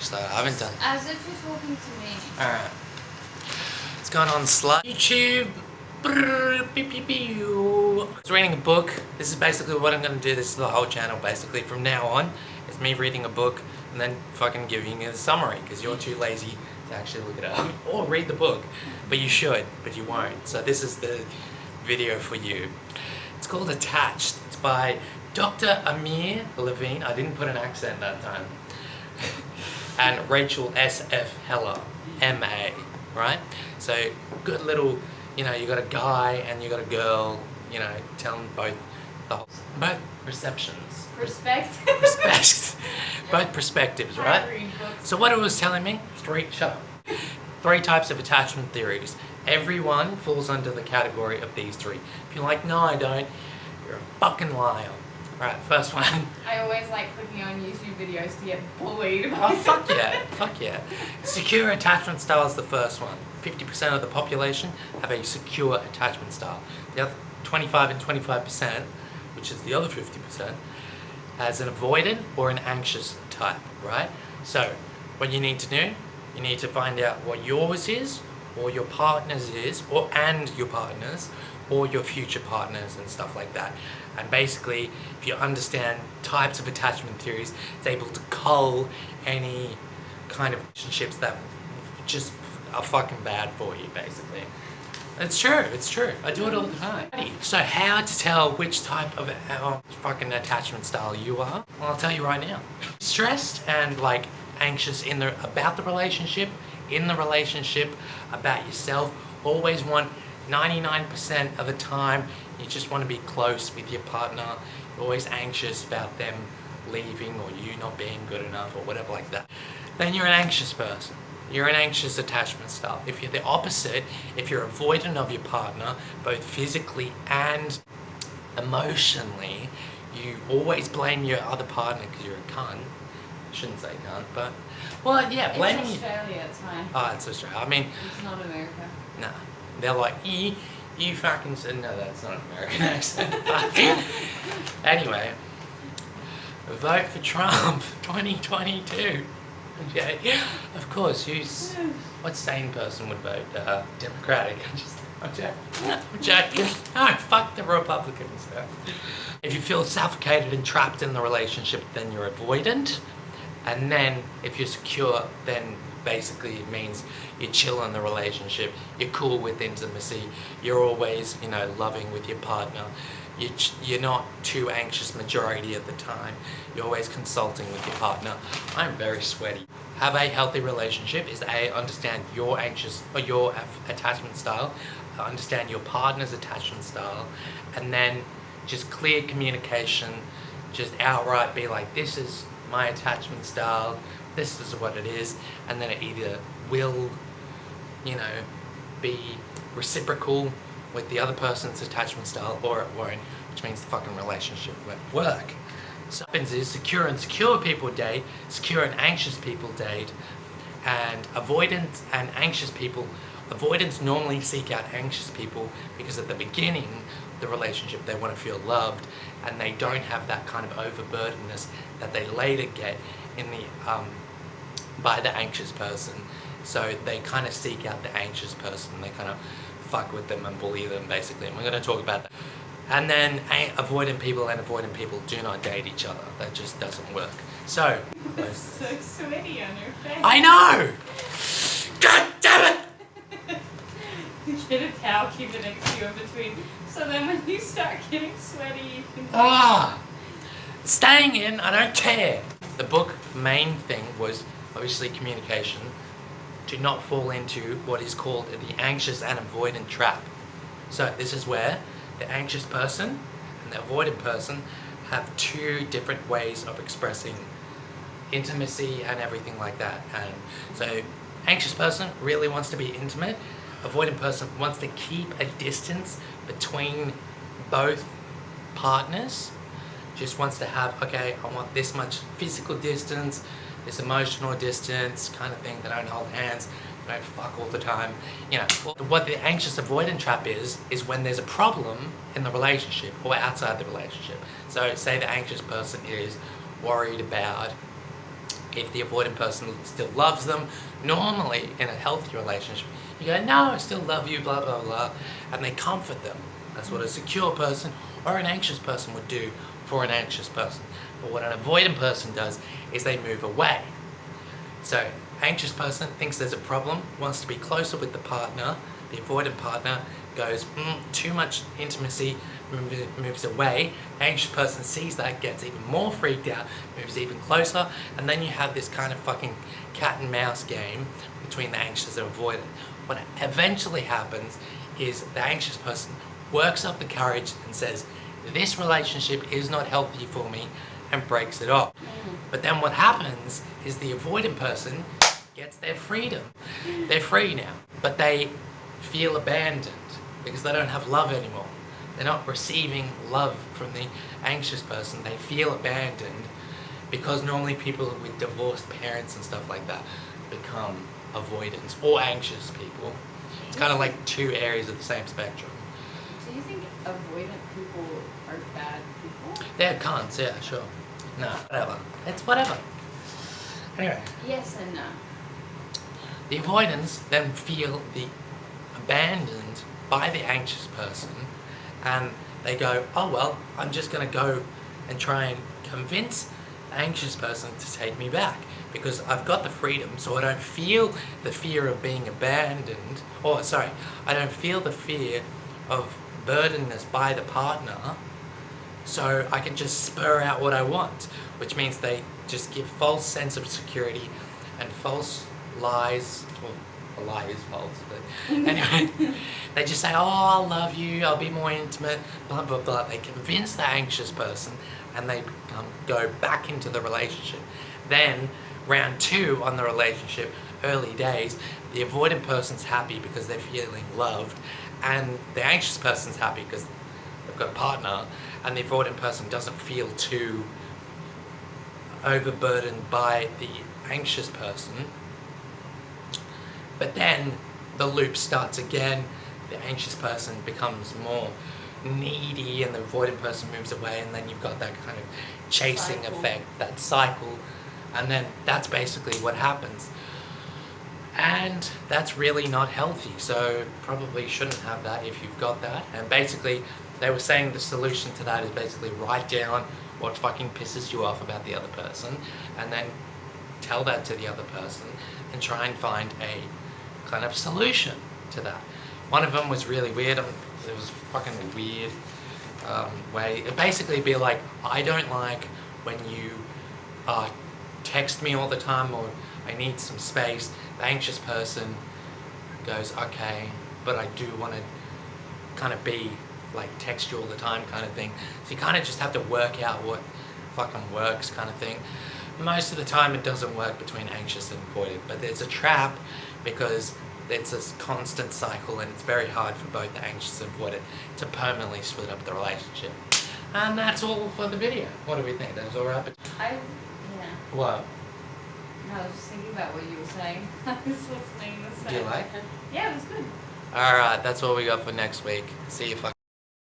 much though. I haven't done. As if you're talking to me. Alright. What's going on, slut? YouTube. I was reading a book. This is basically what I'm going to do. This is the whole channel basically from now on. It's me reading a book and then fucking giving you a summary because you're too lazy to actually look it up or read the book. But you should, but you won't. So this is the video for you. It's called Attached. It's by Dr. Amir Levine. I didn't put an accent that time. And Rachel F.Heller, M.A. Right? So good little, you know, you got a guy and you got a girl, you know, telling both perceptions. Both perspectives, right? So what it was telling me, three types of attachment theories. Everyone falls under the category of these three. If you're like, no I don't, you're a fucking liar. Right, first one. I always like clicking on YouTube videos to get bullied. Oh, fuck yeah, fuck yeah. Secure attachment style is the first one. 50% of the population have a secure attachment style. The other 25 and 25%, which is the other 50%, has an avoidant or an anxious type, right? So, what you need to do, you need to find out what yours is, or your partner's is, and your partner's, or your future partners and stuff like that. And basically, if you understand types of attachment theories, it's able to cull any kind of relationships that just are fucking bad for you, basically. It's true, it's true. I do it all the time. So how to tell which type of fucking attachment style you are? Well, I'll tell you right now. Stressed and like anxious about the relationship, in the relationship, about yourself. Always want 99% of the time you just want to be close with your partner. You're always anxious about them leaving or you not being good enough or whatever like that. Then you're an anxious person. You're an anxious attachment style. If you're the opposite, if you're avoidant of your partner, both physically and emotionally, you always blame your other partner because you're a cunt. I shouldn't say cunt, but, well, yeah, blaming... It's Australia, it's fine. Oh, it's Australia. I mean... It's not America. Nah. They're like, you fucking said, no, that's not an American accent. Anyway, vote for Trump 2022. Okay, of course, what sane person would vote Democratic? I'm joking. No, fuck the Republicans. If you feel suffocated and trapped in the relationship, then you're avoidant. And then if you're secure, then basically it means you chill in the relationship, you're cool with intimacy, you're always, you know, loving with your partner, you're not too anxious majority of the time, you're always consulting with your partner. I'm very sweaty. Have a healthy relationship is understand your anxious or your attachment style, understand your partner's attachment style, and then just clear communication, just outright be like, this is my attachment style, this is what it is, and then it either will, you know, be reciprocal with the other person's attachment style or it won't, which means the fucking relationship won't work. So what happens is secure and secure people date, secure and anxious people date, and avoidant and anxious people, avoidants normally seek out anxious people because at the beginning of the relationship they want to feel loved and they don't have that kind of overburdenedness that they later get in the by the anxious person. So they kind of seek out the anxious person, they kind of fuck with them and bully them basically, and we're going to talk about that. And then avoidant people do not date each other. That just doesn't work. So It's so sweaty on your face. I know! God damn it! Get a towel, keep it next to you in between, so then when you start getting sweaty you can... Staying in, I don't care. The book main thing was obviously communication, to not fall into what is called the anxious and avoidant trap. So this is where the anxious person and the avoidant person have two different ways of expressing intimacy and everything like that. And so anxious person really wants to be intimate, avoidant person wants to keep a distance between both partners, just wants to have, okay, I want this much physical distance, this emotional distance kind of thing, that I don't hold hands, don't fuck all the time. You know, what the anxious avoidant trap is when there's a problem in the relationship or outside the relationship. So say the anxious person is worried about, if the avoidant person still loves them, normally in a healthy relationship, you go, no, I still love you, blah, blah, blah, and they comfort them. That's what a secure person or an anxious person would do for an anxious person. But what an avoidant person does is they move away. So, anxious person thinks there's a problem, wants to be closer with the partner. The avoidant partner goes, too much intimacy, moves away. The anxious person sees that, gets even more freaked out, moves even closer, and then you have this kind of fucking cat and mouse game between the anxious and avoidant. What eventually happens is the anxious person works up the courage and says, this relationship is not healthy for me, and breaks it off. But then what happens is the avoidant person gets their freedom. They're free now, but they feel abandoned because they don't have love anymore. They're not receiving love from the anxious person. They feel abandoned because normally people with divorced parents and stuff like that become avoidants or anxious people. It's kind of like two areas of the same spectrum. Do you think avoidant people are bad people? They're cunts, yeah, sure. No, whatever. It's whatever. Anyway. Yes and no. The avoidants then feel abandoned by the anxious person, and they go, oh well, I'm just going to go and try and convince the anxious person to take me back because I've got the freedom, so I don't feel the fear of being abandoned, I don't feel the fear of burdenedness by the partner, so I can just spur out what I want, which means they just give false sense of security and false lies. Well, a lie is false, but anyway, they just say, oh, I'll love you, I'll be more intimate, blah, blah, blah. They convince the anxious person and they go back into the relationship. Then, round 2 on the relationship, early days, the avoidant person's happy because they're feeling loved, and the anxious person's happy because they've got a partner, and the avoidant person doesn't feel too overburdened by the anxious person. But then the loop starts again. The anxious person becomes more needy and the avoidant person moves away, and then you've got that kind of chasing effect, that cycle, and then that's basically what happens. And that's really not healthy, so probably shouldn't have that if you've got that. And basically they were saying the solution to that is basically write down what fucking pisses you off about the other person, and then tell that to the other person and try and find a kind of solution to that. One of them was really weird. It was fucking weird way. It'd basically be like, I don't like when you text me all the time, or I need some space. The anxious person goes, okay, but I do want to kind of be like text you all the time kind of thing. So you kind of just have to work out what fucking works kind of thing. Most of the time it doesn't work between anxious and avoidant, but there's a trap because it's a constant cycle and it's very hard for both the anxious and avoidant to permanently split up the relationship. And that's all for the video. What do we think? That was all right? Yeah. What? No, I was just thinking about what you were saying. I was listening to the Do you like it? Yeah, it was good. Alright, that's all we got for next week. See you fucking